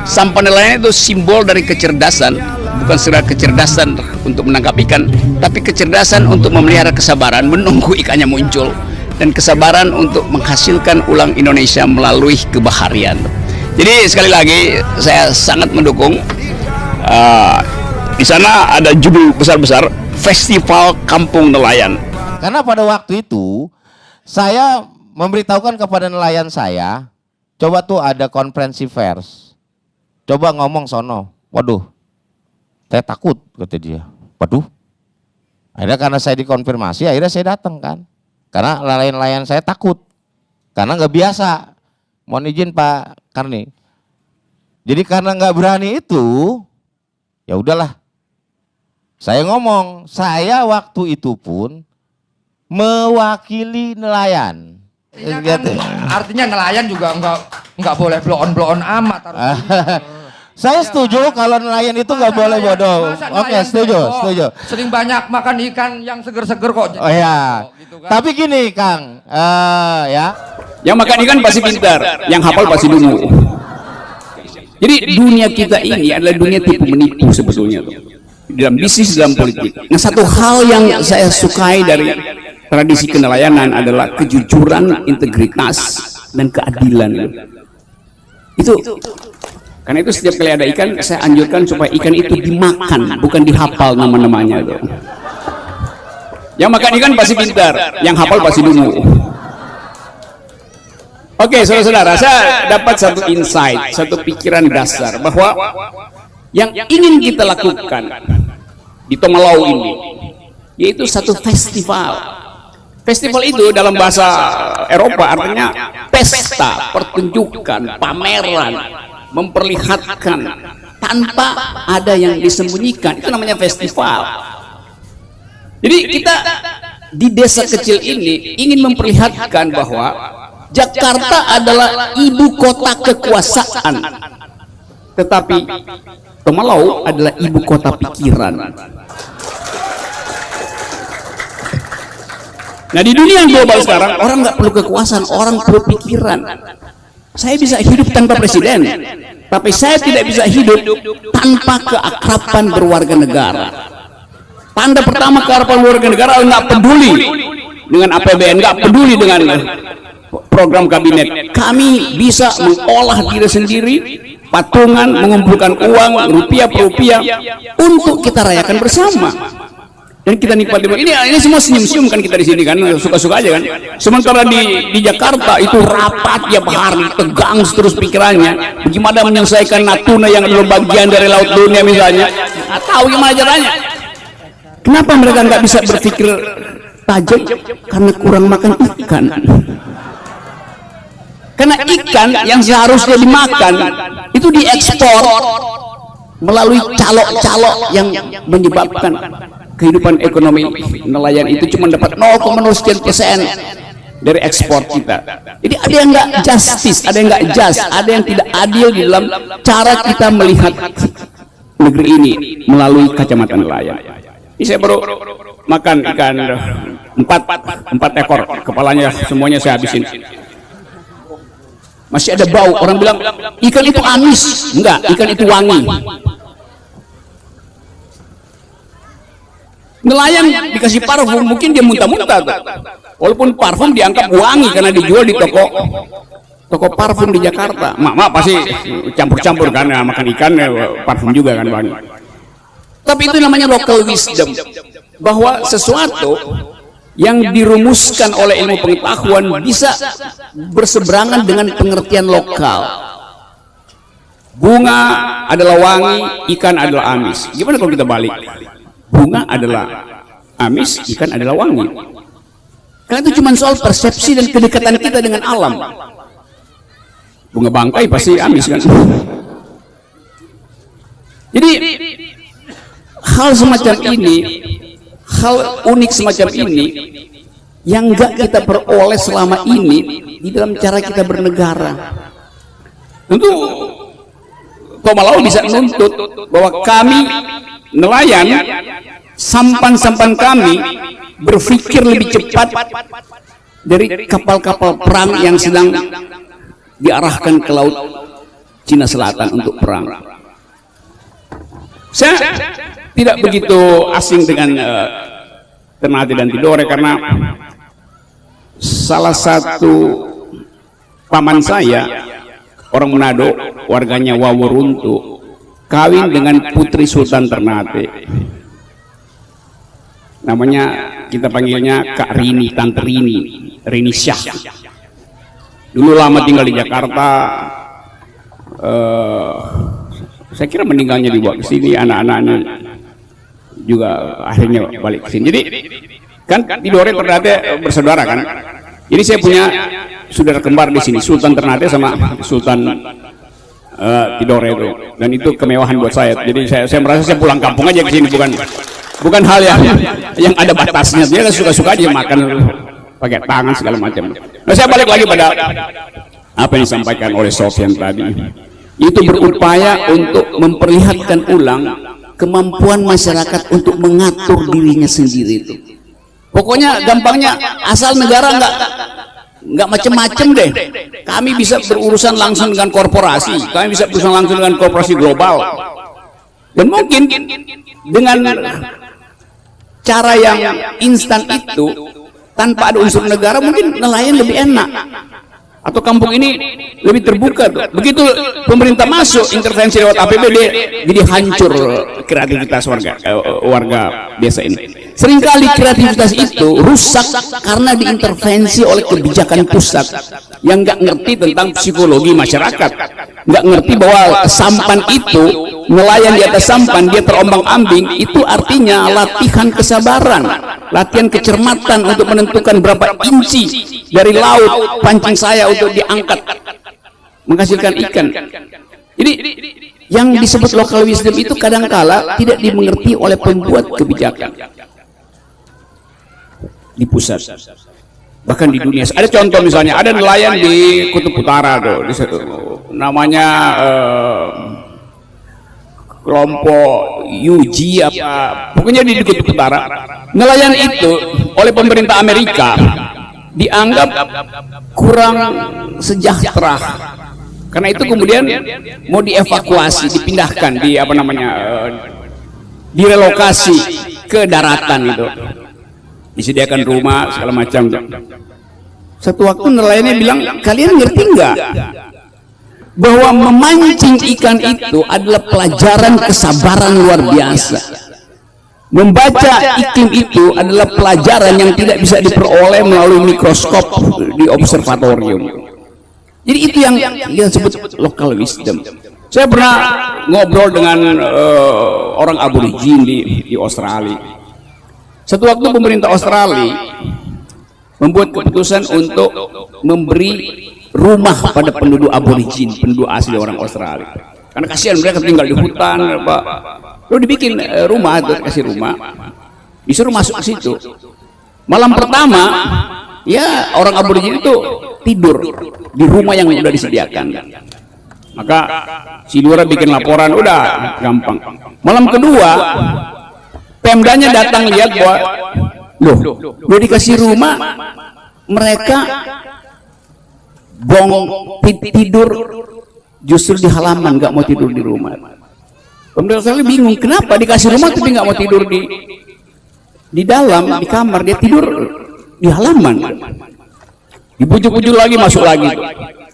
Sampan nelayan itu simbol dari kecerdasan, bukan sekedar kecerdasan untuk menangkap ikan, tapi kecerdasan untuk memelihara kesabaran menunggu ikannya muncul, dan kesabaran untuk menghasilkan ulang Indonesia melalui kebaharian. Jadi sekali lagi saya sangat mendukung. Di sana ada judul besar-besar Festival Kampung Nelayan. Karena pada waktu itu saya memberitahukan kepada nelayan saya, coba tuh ada konferensi pers, coba ngomong sono. Waduh, saya takut, kata dia. Waduh, akhirnya karena saya dikonfirmasi, akhirnya saya datang kan. Karena nelayan-nelayan saya takut, karena nggak biasa. Mohon izin Pak Karni. Jadi karena nggak berani itu, ya udahlah. Saya ngomong, saya waktu itu pun mewakili nelayan. Kan, artinya nelayan juga nggak boleh bloon amat. Saya setuju kalau nelayan itu nggak boleh bodoh. Oke, setuju. Sering banyak makan ikan yang seger-seger kok. Oh ya. Gitu kan. Tapi gini Kang, ya. Yang makan ikan pasti pintar, yang hafal pasti dungu. Jadi dunia kita ini adalah dunia tipu menipu sebetulnya tuh. Dalam bisnis, dalam politik. Nah, satu hal yang saya sukai dari tradisi kenelayanan adalah kejujuran, integritas, dan keadilan. Itu karena itu setiap kali ada ikan, saya anjurkan supaya ikan itu dimakan, bukan dihafal nama-namanya. Yang makan ikan pasti pintar, yang hafal pasti dungu. Oke, saudara-saudara, saya dapat satu insight, satu pikiran dasar bahwa yang ingin kita lakukan di Tomalau ini yaitu satu festival. Festival itu dalam bahasa Eropa artinya pesta, pertunjukan, pameran, memperlihatkan tanpa ada yang disembunyikan. Itu namanya festival. Jadi kita di desa kecil ini ingin memperlihatkan bahwa Jakarta adalah ibu kota kekuasaan, tetapi Tomalau adalah ibu kota pikiran. Nah, di dunia global sekarang orang nggak perlu kekuasaan, orang perlu pikiran. Saya bisa hidup tanpa presiden, tapi saya tidak bisa hidup tanpa keakraban berwarga negara. Tanda pertama keakraban berwarga negara nggak peduli dengan APBN, nggak peduli dengan program kabinet. Kami bisa mengolah diri sendiri, patungan, mengumpulkan uang rupiah per rupiah untuk kita rayakan bersama. Dan kita nikmati ini semua senyum-senyum kan kita di sini kan, suka-suka aja kan. Sementara di Jakarta itu rapat tiap hari, tegang terus pikirannya. Bagaimana menyelesaikan Natuna yang adalah bagian dari laut dunia misalnya. Nggak tahu gimana caranya. Kenapa mereka nggak bisa berpikir tajam? Karena kurang makan ikan. Karena ikan yang seharusnya dimakan itu diekspor melalui calok-calok yang menyebabkan kehidupan ekonomi nelayan itu cuma dapat 0,0% dari ekspor kita. Jadi ada yang nggak justice, ada yang nggak just, ada yang tidak adil di dalam cara kita melihat negeri ini melalui kacamata nelayan. Ini saya baru makan ikan 4 ekor, kepalanya semuanya saya habisin. Masih ada bau. Orang bilang ikan itu amis. Enggak, ikan itu wangi. Nelayan dikasih parfum, mungkin dia muntah-muntah tuh. Walaupun parfum dianggap wangi karena dijual di toko parfum di Jakarta. Mak pasti campur-campur kan, ya, makan ikan ya, parfum juga kan wangi. Tapi itu namanya local wisdom, bahwa sesuatu yang dirumuskan oleh ilmu pengetahuan bisa berseberangan dengan pengertian lokal. Bunga adalah wangi, ikan adalah amis. Gimana kalau kita balik? Bunga adalah amis, ikan adalah wangi. Karena itu cuma soal persepsi dan kedekatan kita dengan alam. Bunga bangkai pasti amis kan. Jadi hal semacam ini, hal unik semacam ini yang enggak kita peroleh selama ini di dalam cara kita bernegara. Tentu Tomalau bisa menuntut bahwa kami nelayan, sampan-sampan kami berpikir lebih cepat dari kapal-kapal perang yang sedang diarahkan ke laut Cina Selatan untuk perang. Saya tidak begitu asing dengan Ternate dan Tidore karena salah satu paman saya orang Manado, warganya Wawuruntu, kawin dengan putri Sultan Ternate. Namanya kita panggilnya Kak Rini, Tante Rini Syah. Dulu lama tinggal di Jakarta. Saya kira meninggalnya dibawa ke sini, anak-anaknya juga akhirnya balik ke sini. Jadi kan Tidore Ternate bersaudara kan. Jadi saya punya saudara kembar di sini, Sultan Ternate sama Sultan Tidore itu. Dan itu kemewahan buat saya. Jadi saya merasa saya pulang kampung aja ke sini, bukan hal yang ada batasnya. Dia suka-suka aja makan pakai tangan segala macam. Nah, saya balik lagi pada apa yang disampaikan oleh Sofyan tadi. Itu berupaya untuk memperlihatkan ulang kemampuan masyarakat untuk mengatur dirinya sendiri itu. Pokoknya gampangnya asal negara nggak macem-macem deh. Kami bisa berurusan langsung dengan korporasi, kami bisa berurusan langsung dengan korporasi global. Dan mungkin dengan cara yang instan itu tanpa ada unsur negara mungkin nelayan lebih enak. Atau kampung ini lebih terbuka tuh. Begitu pemerintah masuk intervensi lewat APBD, jadi hancur kreativitas warga desa ini. Seringkali kreativitas itu rusak karena diintervensi oleh kebijakan pusat yang nggak ngerti tentang psikologi masyarakat, nggak ngerti bahwa sampan itu, nelayan di atas sampan dia terombang-ambing, itu artinya latihan kesabaran, latihan kecermatan untuk menentukan berapa inci dari laut pancing saya untuk diangkat menghasilkan ikan. Jadi yang disebut local wisdom itu kadangkala tidak dimengerti oleh pembuat kebijakan di pusat, bahkan di dunia. Ada contoh misalnya, ada nelayan di Kutub Utara tuh, namanya kelompok Yuji apa, pokoknya di Kutub Utara. Nelayan itu oleh pemerintah Amerika dianggap kurang sejahtera. Karena itu kemudian mau dievakuasi, dipindahkan, direlokasi ke daratan itu. Disediakan rumah segala macam. Satu waktu nelayannya bilang, kalian ngerti nggak bahwa memancing ikan itu adalah pelajaran kesabaran luar biasa. Membaca iklim itu adalah pelajaran yang tidak bisa diperoleh melalui mikroskop di observatorium. Jadi itu yang disebut local wisdom. Saya pernah ngobrol dengan orang aborigin di Australia. Satu waktu pemerintah Australia membuat keputusan untuk memberi rumah pada penduduk aborigin, penduduk asli orang Australia. Karena kasihan mereka tinggal di hutan, Pak. Lalu dibikin rumah, kasih rumah, disuruh masuk ke situ. Malam pertama, ya orang aborigin itu tidur di rumah yang sudah disediakan. Maka si Lura bikin laporan, udah gampang. Malam kedua, Pemdanya datang lihat bahwa, loh, udah dikasih rumah, mereka tidur justru di halaman, nggak mau tidur di rumah. Pemerintah Australia bingung, kenapa dikasih rumah tapi nggak mau tidur di dalam, di kamar, dia tidur di halaman. Dibujuk-bujuk lagi, masuk lagi.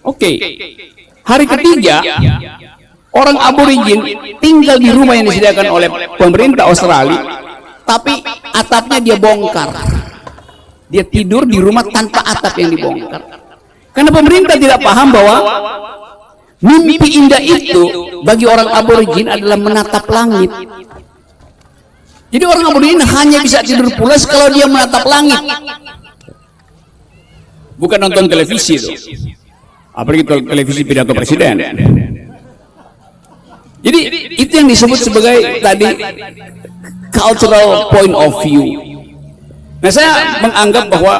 Oke. Hari ketiga, orang aborigin tinggal di rumah yang disediakan oleh pemerintah Australia, tapi atapnya dia bongkar. Dia tidur di rumah tanpa atap yang dibongkar. Karena pemerintah tidak paham bahwa mimpi indah itu bagi orang aborigin adalah menatap langit. Jadi orang aborigin hanya bisa tidur pulas kalau dia menatap langit. Bukan nonton televisi itu. Apalagi televisi pidato presiden. Jadi itu yang disebut sebagai tadi cultural point of view. Nah, saya menganggap bahwa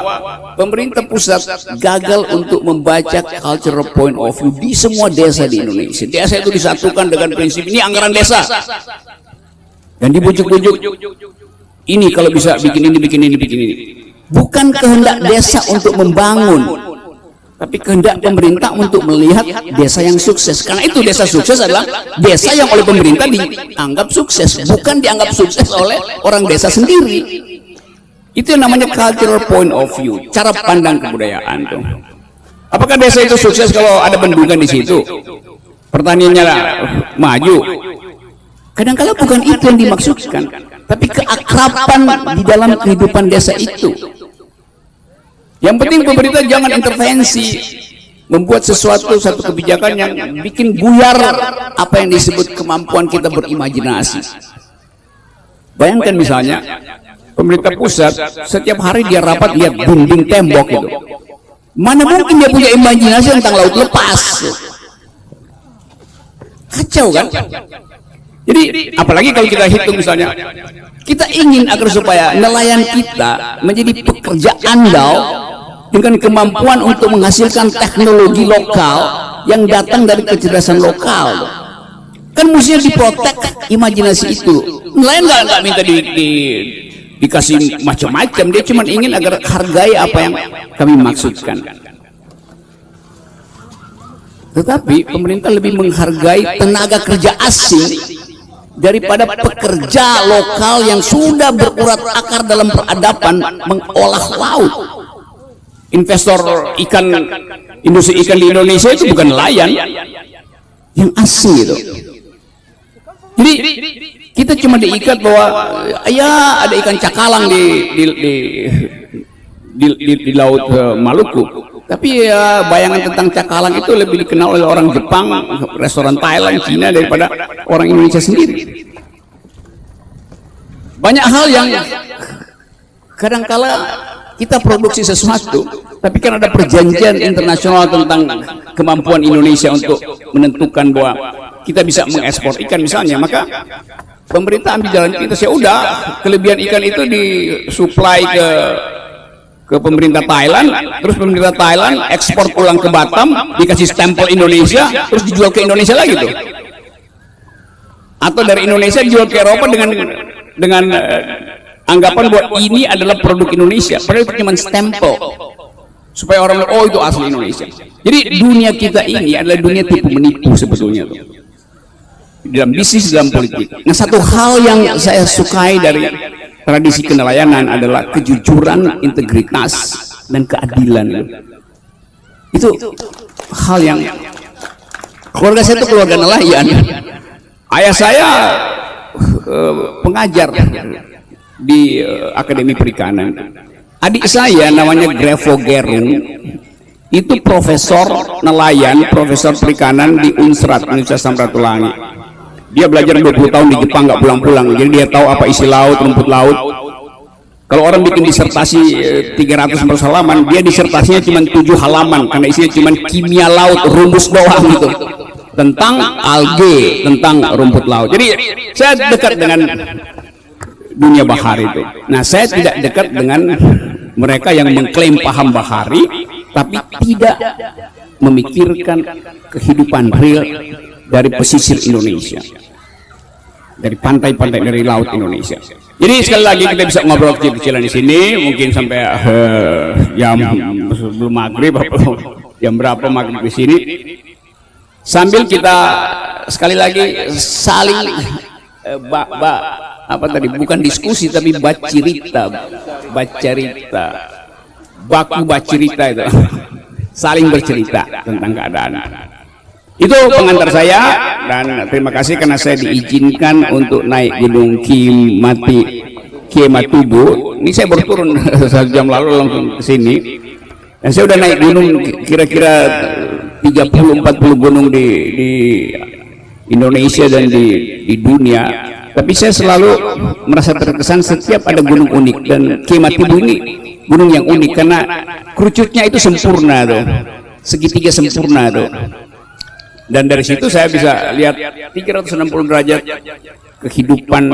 pemerintah pusat gagal untuk membaca cultural point of view di semua desa di Indonesia. Desa itu disatukan dengan prinsip ini anggaran desa. Dan dibujuk-bujuk, ini kalau bisa bikin ini, bikin ini, bikin ini. Bukan kehendak desa untuk membangun, tapi kehendak pemerintah untuk melihat desa yang sukses. Karena itu desa sukses adalah desa yang oleh pemerintah dianggap sukses, bukan dianggap sukses oleh orang desa sendiri. Itu yang namanya cultural point of view, cara pandang kebudayaan tuh. Apakah desa itu sukses kalau ada bendungan di situ, pertaniannya maju? Kadang-kala bukan itu yang dimaksudkan, tapi keakraban di dalam kehidupan desa itu. Yang penting pemerintah jangan intervensi, membuat satu kebijakan yang bikin buyar apa yang disebut kemampuan kita berimajinasi. Bayangkan misalnya pemerintah pusat setiap hari dia rapat lihat dinding tembok itu. Mana mungkin dia punya imajinasi tentang laut lepas? Kacau kan? Jadi apalagi kalau kita hitung misalnya, kita ingin agar supaya nelayan kita menjadi pekerja andal dengan kemampuan untuk menghasilkan teknologi lokal yang datang dari kecerdasan lokal. Kan mestinya diprotek imajinasi itu. Nelayan nggak minta dikasih macam-macam, dia cuma ingin agar hargai apa yang kami maksudkan. Tetapi pemerintah lebih menghargai tenaga kerja asing daripada pekerja lokal yang sudah berurat akar dalam peradaban mengolah laut. Investor ikan, industri ikan di Indonesia itu bukan nelayan, yang asing itu. Jadi kita cuma diikat bahwa ya ada ikan cakalang di laut Maluku, tapi ya bayangan tentang cakalang itu lebih dikenal oleh orang Jepang, restoran Thailand, Cina daripada orang Indonesia sendiri. Banyak hal yang kadangkala kita produksi sesuatu, tapi kan ada perjanjian internasional tentang kemampuan Indonesia untuk menentukan bahwa kita bisa mengekspor ikan misalnya, maka pemerintah ambil jalan kita. Ya udah, kelebihan ikan itu disuplai ke pemerintah Thailand, terus pemerintah Thailand ekspor pulang ke Batam, dikasih stempel Indonesia, terus dijual ke Indonesia lagi tuh. Atau dari Indonesia dijual ke Eropa dengan anggapan bahwa ini adalah produk Indonesia, padahal itu cuma stempel supaya orang bilang, oh itu asli Indonesia. Jadi dunia kita ini adalah dunia tipu menipu sebetulnya tuh, dalam bisnis, dalam politik. Nah, satu hal yang saya sukai dari tradisi kenelayanan adalah kejujuran, integritas, dan keadilan. Itu hal yang keluarga saya itu keluarga nelayan. Ayah saya pengajar di Akademi Perikanan. Adik saya namanya Grevo Gerung, itu profesor nelayan, profesor perikanan di Unsrat, Universitas Samratulangi. Dia belajar 20 tahun di Jepang, nggak pulang-pulang, jadi dia tahu apa isi laut, rumput laut. Kalau orang bikin disertasi 300 halaman, dia disertasinya cuma 7 halaman karena isinya cuma kimia laut, rumus doang gitu, tentang alge, tentang rumput laut. Jadi saya dekat dengan dunia bahari itu. Nah, saya tidak dekat dengan mereka yang mengklaim paham bahari tapi tidak memikirkan kehidupan real dari pesisir Indonesia, dari pantai-pantai, dari laut Indonesia. Jadi sekali lagi kita bisa ngobrol kecil-kecilan di sini, mungkin sampai jam sebelum maghrib atau jam berapa maghrib di sini, sambil kita sekali lagi saling apa tadi, bukan diskusi tapi bacerita, baku bacerita itu, saling bercerita tentang keadaan. Itu pengantar saya, dan terima kasih karena saya diizinkan untuk naik gunung Kiematubu. Ini saya baru turun 1 jam lalu langsung ke sini, dan saya udah naik gunung kira-kira 30-40 gunung di Indonesia dan di dunia. Tapi saya selalu merasa terkesan setiap ada gunung unik, dan Kiematubu ini gunung yang unik karena kerucutnya itu sempurna tuh, segitiga sempurna tuh. Dan dari situ saya bisa lihat 360 derajat kehidupan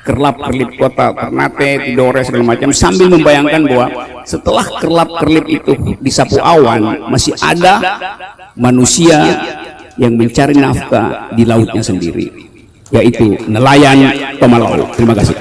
kerlap-kerlip kota Ternate, Tidore, segala macam, sambil membayangkan bahwa setelah kerlap-kerlip itu disapu awan, masih ada manusia yang mencari nafkah di lautnya sendiri, yaitu nelayan Tomalau. Terima kasih.